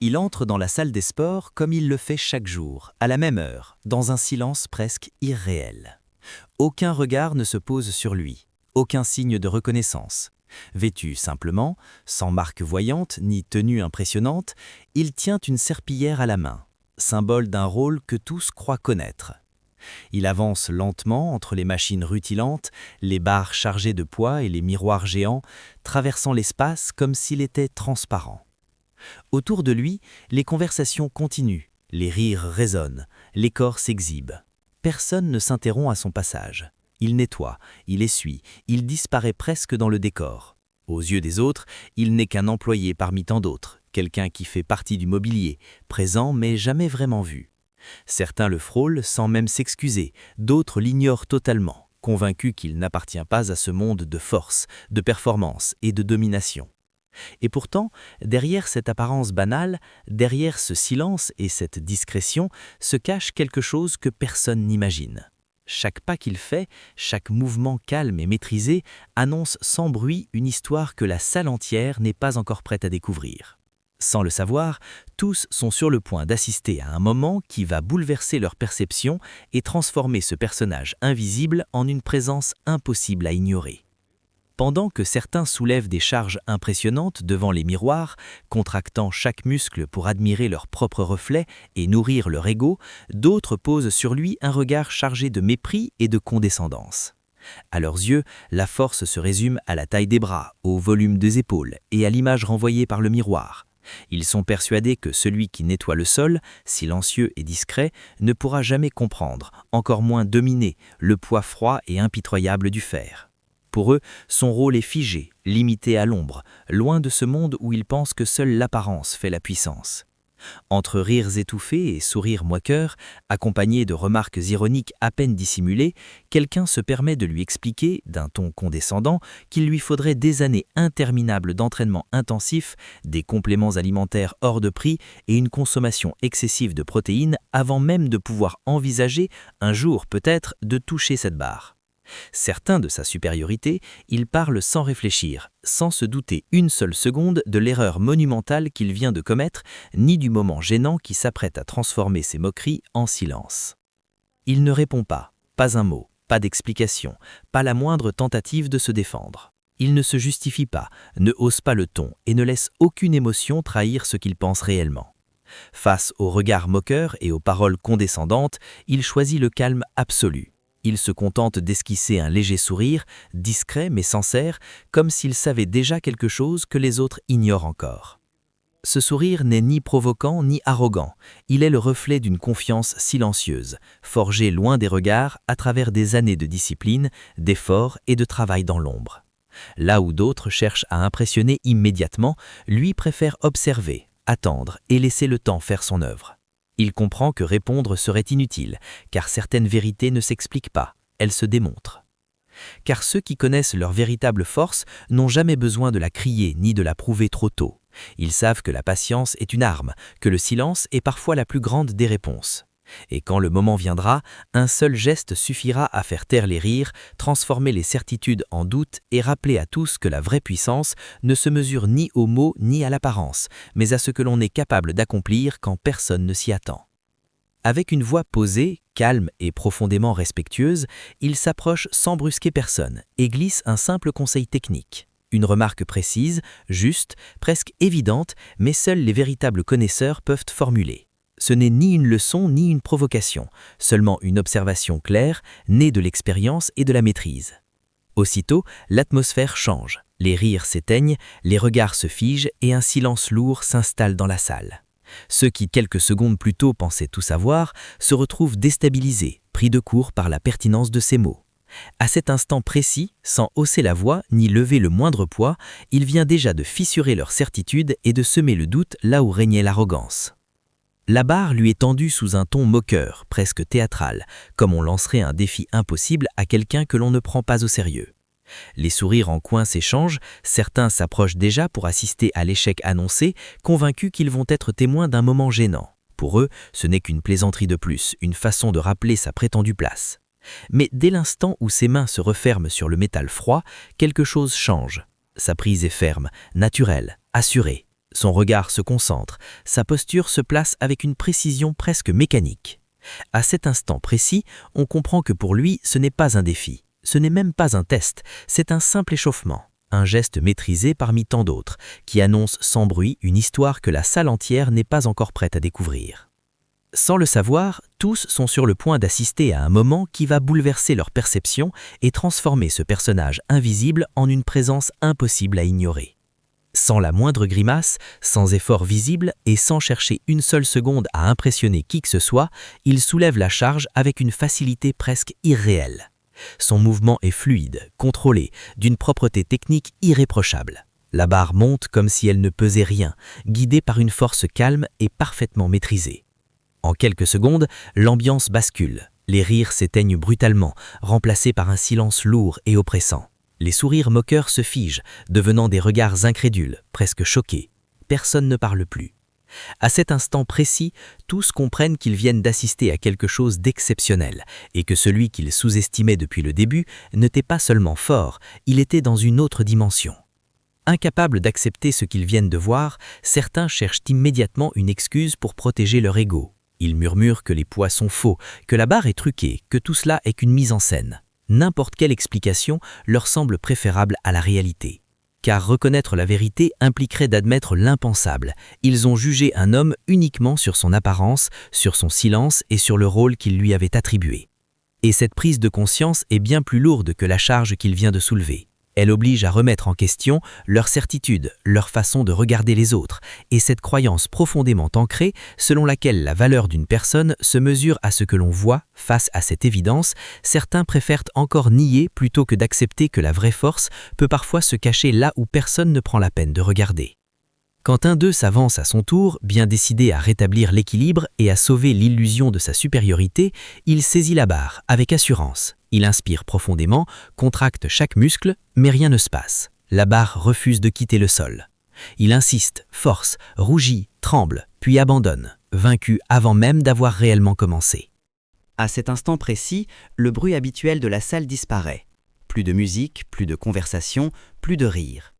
Il entre dans la salle des sports comme il le fait chaque jour, à la même heure, dans un silence presque irréel. Aucun regard ne se pose sur lui, aucun signe de reconnaissance. Vêtu simplement, sans marque voyante ni tenue impressionnante, il tient une serpillière à la main, symbole d'un rôle que tous croient connaître. Il avance lentement entre les machines rutilantes, les barres chargées de poids et les miroirs géants, traversant l'espace comme s'il était transparent. Autour de lui, les conversations continuent, les rires résonnent, les corps s'exhibent. Personne ne s'interrompt à son passage. Il nettoie, il essuie, il disparaît presque dans le décor. Aux yeux des autres, il n'est qu'un employé parmi tant d'autres, quelqu'un qui fait partie du mobilier, présent mais jamais vraiment vu. Certains le frôlent sans même s'excuser, d'autres l'ignorent totalement, convaincus qu'il n'appartient pas à ce monde de force, de performance et de domination. Et pourtant, derrière cette apparence banale, derrière ce silence et cette discrétion, se cache quelque chose que personne n'imagine. Chaque pas qu'il fait, chaque mouvement calme et maîtrisé, annonce sans bruit une histoire que la salle entière n'est pas encore prête à découvrir. Sans le savoir, tous sont sur le point d'assister à un moment qui va bouleverser leur perception et transformer ce personnage invisible en une présence impossible à ignorer. Pendant que certains soulèvent des charges impressionnantes devant les miroirs, contractant chaque muscle pour admirer leur propre reflet et nourrir leur ego, d'autres posent sur lui un regard chargé de mépris et de condescendance. À leurs yeux, la force se résume à la taille des bras, au volume des épaules et à l'image renvoyée par le miroir. Ils sont persuadés que celui qui nettoie le sol, silencieux et discret, ne pourra jamais comprendre, encore moins dominer, le poids froid et impitoyable du fer. Pour eux, son rôle est figé, limité à l'ombre, loin de ce monde où ils pensent que seule l'apparence fait la puissance. Entre rires étouffés et sourires moqueurs, accompagnés de remarques ironiques à peine dissimulées, quelqu'un se permet de lui expliquer, d'un ton condescendant, qu'il lui faudrait des années interminables d'entraînement intensif, des compléments alimentaires hors de prix et une consommation excessive de protéines avant même de pouvoir envisager, un jour peut-être, de toucher cette barre. Certain de sa supériorité, il parle sans réfléchir, sans se douter une seule seconde de l'erreur monumentale qu'il vient de commettre, ni du moment gênant qui s'apprête à transformer ses moqueries en silence. Il ne répond pas un mot, pas d'explication, pas la moindre tentative de se défendre. Il ne se justifie pas, ne hausse pas le ton et ne laisse aucune émotion trahir ce qu'il pense réellement. Face aux regards moqueurs et aux paroles condescendantes, il choisit le calme absolu. Il se contente d'esquisser un léger sourire, discret mais sincère, comme s'il savait déjà quelque chose que les autres ignorent encore. Ce sourire n'est ni provoquant ni arrogant, il est le reflet d'une confiance silencieuse, forgée loin des regards à travers des années de discipline, d'efforts et de travail dans l'ombre. Là où d'autres cherchent à impressionner immédiatement, lui préfère observer, attendre et laisser le temps faire son œuvre. Il comprend que répondre serait inutile, car certaines vérités ne s'expliquent pas, elles se démontrent. Car ceux qui connaissent leur véritable force n'ont jamais besoin de la crier ni de la prouver trop tôt. Ils savent que la patience est une arme, que le silence est parfois la plus grande des réponses. Et quand le moment viendra, un seul geste suffira à faire taire les rires, transformer les certitudes en doutes et rappeler à tous que la vraie puissance ne se mesure ni aux mots ni à l'apparence, mais à ce que l'on est capable d'accomplir quand personne ne s'y attend. Avec une voix posée, calme et profondément respectueuse, il s'approche sans brusquer personne et glisse un simple conseil technique. Une remarque précise, juste, presque évidente, mais seuls les véritables connaisseurs peuvent formuler. Ce n'est ni une leçon ni une provocation, seulement une observation claire, née de l'expérience et de la maîtrise. Aussitôt, l'atmosphère change, les rires s'éteignent, les regards se figent et un silence lourd s'installe dans la salle. Ceux qui, quelques secondes plus tôt, pensaient tout savoir, se retrouvent déstabilisés, pris de court par la pertinence de ces mots. À cet instant précis, sans hausser la voix ni lever le moindre poids, il vient déjà de fissurer leur certitude et de semer le doute là où régnait l'arrogance. La barre lui est tendue sous un ton moqueur, presque théâtral, comme on lancerait un défi impossible à quelqu'un que l'on ne prend pas au sérieux. Les sourires en coin s'échangent, certains s'approchent déjà pour assister à l'échec annoncé, convaincus qu'ils vont être témoins d'un moment gênant. Pour eux, ce n'est qu'une plaisanterie de plus, une façon de rappeler sa prétendue place. Mais dès l'instant où ses mains se referment sur le métal froid, quelque chose change. Sa prise est ferme, naturelle, assurée. Son regard se concentre, sa posture se place avec une précision presque mécanique. À cet instant précis, on comprend que pour lui, ce n'est pas un défi, ce n'est même pas un test, c'est un simple échauffement, un geste maîtrisé parmi tant d'autres, qui annonce sans bruit une histoire que la salle entière n'est pas encore prête à découvrir. Sans le savoir, tous sont sur le point d'assister à un moment qui va bouleverser leur perception et transformer ce personnage invisible en une présence impossible à ignorer. Sans la moindre grimace, sans effort visible et sans chercher une seule seconde à impressionner qui que ce soit, il soulève la charge avec une facilité presque irréelle. Son mouvement est fluide, contrôlé, d'une propreté technique irréprochable. La barre monte comme si elle ne pesait rien, guidée par une force calme et parfaitement maîtrisée. En quelques secondes, l'ambiance bascule. Les rires s'éteignent brutalement, remplacés par un silence lourd et oppressant. Les sourires moqueurs se figent, devenant des regards incrédules, presque choqués. Personne ne parle plus. À cet instant précis, tous comprennent qu'ils viennent d'assister à quelque chose d'exceptionnel et que celui qu'ils sous-estimaient depuis le début n'était pas seulement fort, il était dans une autre dimension. Incapables d'accepter ce qu'ils viennent de voir, certains cherchent immédiatement une excuse pour protéger leur ego. Ils murmurent que les poids sont faux, que la barre est truquée, que tout cela est qu'une mise en scène. N'importe quelle explication leur semble préférable à la réalité. Car reconnaître la vérité impliquerait d'admettre l'impensable. Ils ont jugé un homme uniquement sur son apparence, sur son silence et sur le rôle qu'il lui avait attribué. Et cette prise de conscience est bien plus lourde que la charge qu'il vient de soulever. Elle oblige à remettre en question leur certitude, leur façon de regarder les autres, et cette croyance profondément ancrée selon laquelle la valeur d'une personne se mesure à ce que l'on voit. Face à cette évidence, certains préfèrent encore nier plutôt que d'accepter que la vraie force peut parfois se cacher là où personne ne prend la peine de regarder. Quand un d'eux s'avance à son tour, bien décidé à rétablir l'équilibre et à sauver l'illusion de sa supériorité, il saisit la barre avec assurance. Il inspire profondément, contracte chaque muscle, mais rien ne se passe. La barre refuse de quitter le sol. Il insiste, force, rougit, tremble, puis abandonne, vaincu avant même d'avoir réellement commencé. À cet instant précis, le bruit habituel de la salle disparaît. Plus de musique, plus de conversation, plus de rire.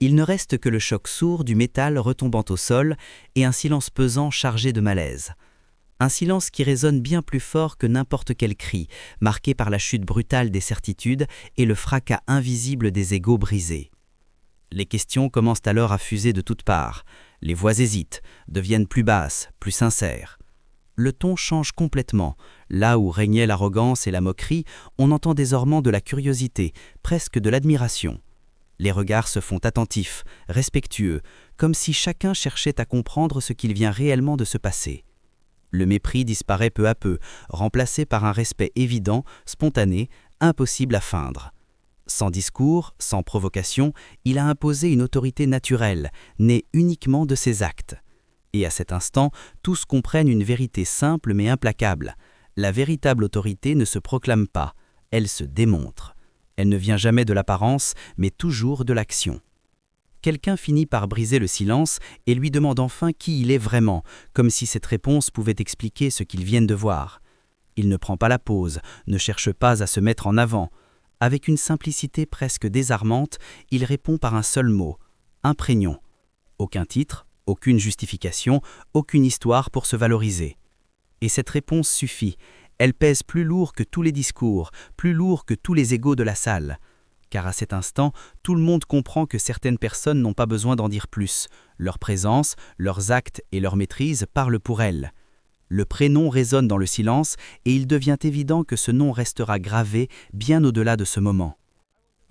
Il ne reste que le choc sourd du métal retombant au sol et un silence pesant chargé de malaise. Un silence qui résonne bien plus fort que n'importe quel cri, marqué par la chute brutale des certitudes et le fracas invisible des égos brisés. Les questions commencent alors à fuser de toutes parts. Les voix hésitent, deviennent plus basses, plus sincères. Le ton change complètement. Là où régnait l'arrogance et la moquerie, on entend désormais de la curiosité, presque de l'admiration. Les regards se font attentifs, respectueux, comme si chacun cherchait à comprendre ce qu'il vient réellement de se passer. Le mépris disparaît peu à peu, remplacé par un respect évident, spontané, impossible à feindre. Sans discours, sans provocation, il a imposé une autorité naturelle, née uniquement de ses actes. Et à cet instant, tous comprennent une vérité simple mais implacable. La véritable autorité ne se proclame pas, elle se démontre. Elle ne vient jamais de l'apparence, mais toujours de l'action. Quelqu'un finit par briser le silence et lui demande enfin qui il est vraiment, comme si cette réponse pouvait expliquer ce qu'ils viennent de voir. Il ne prend pas la pause, ne cherche pas à se mettre en avant. Avec une simplicité presque désarmante, il répond par un seul mot, imprégnons. Aucun titre, aucune justification, aucune histoire pour se valoriser. Et cette réponse suffit. Elle pèse plus lourd que tous les discours, plus lourd que tous les égos de la salle. Car à cet instant, tout le monde comprend que certaines personnes n'ont pas besoin d'en dire plus. Leur présence, leurs actes et leur maîtrise parlent pour elles. Le prénom résonne dans le silence et il devient évident que ce nom restera gravé bien au-delà de ce moment.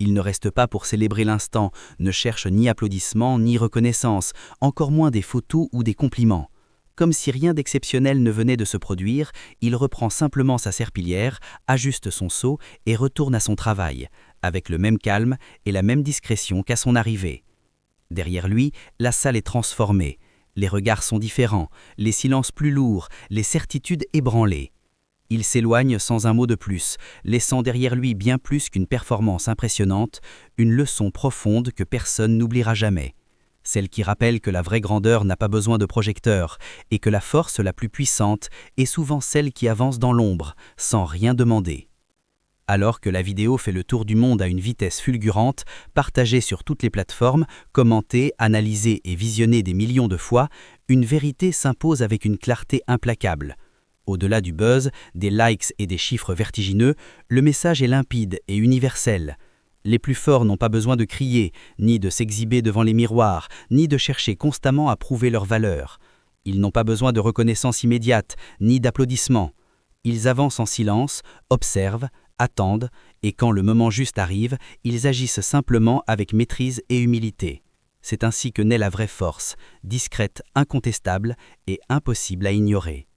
Il ne reste pas pour célébrer l'instant, ne cherche ni applaudissements ni reconnaissance, encore moins des photos ou des compliments. Comme si rien d'exceptionnel ne venait de se produire, il reprend simplement sa serpillière, ajuste son seau et retourne à son travail, avec le même calme et la même discrétion qu'à son arrivée. Derrière lui, la salle est transformée. Les regards sont différents, les silences plus lourds, les certitudes ébranlées. Il s'éloigne sans un mot de plus, laissant derrière lui bien plus qu'une performance impressionnante, une leçon profonde que personne n'oubliera jamais. Celle qui rappelle que la vraie grandeur n'a pas besoin de projecteur et que la force la plus puissante est souvent celle qui avance dans l'ombre, sans rien demander. Alors que la vidéo fait le tour du monde à une vitesse fulgurante, partagée sur toutes les plateformes, commentée, analysée et visionnée des millions de fois, une vérité s'impose avec une clarté implacable. Au-delà du buzz, des likes et des chiffres vertigineux, le message est limpide et universel. Les plus forts n'ont pas besoin de crier, ni de s'exhiber devant les miroirs, ni de chercher constamment à prouver leur valeur. Ils n'ont pas besoin de reconnaissance immédiate, ni d'applaudissements. Ils avancent en silence, observent, attendent, et quand le moment juste arrive, ils agissent simplement avec maîtrise et humilité. C'est ainsi que naît la vraie force, discrète, incontestable et impossible à ignorer.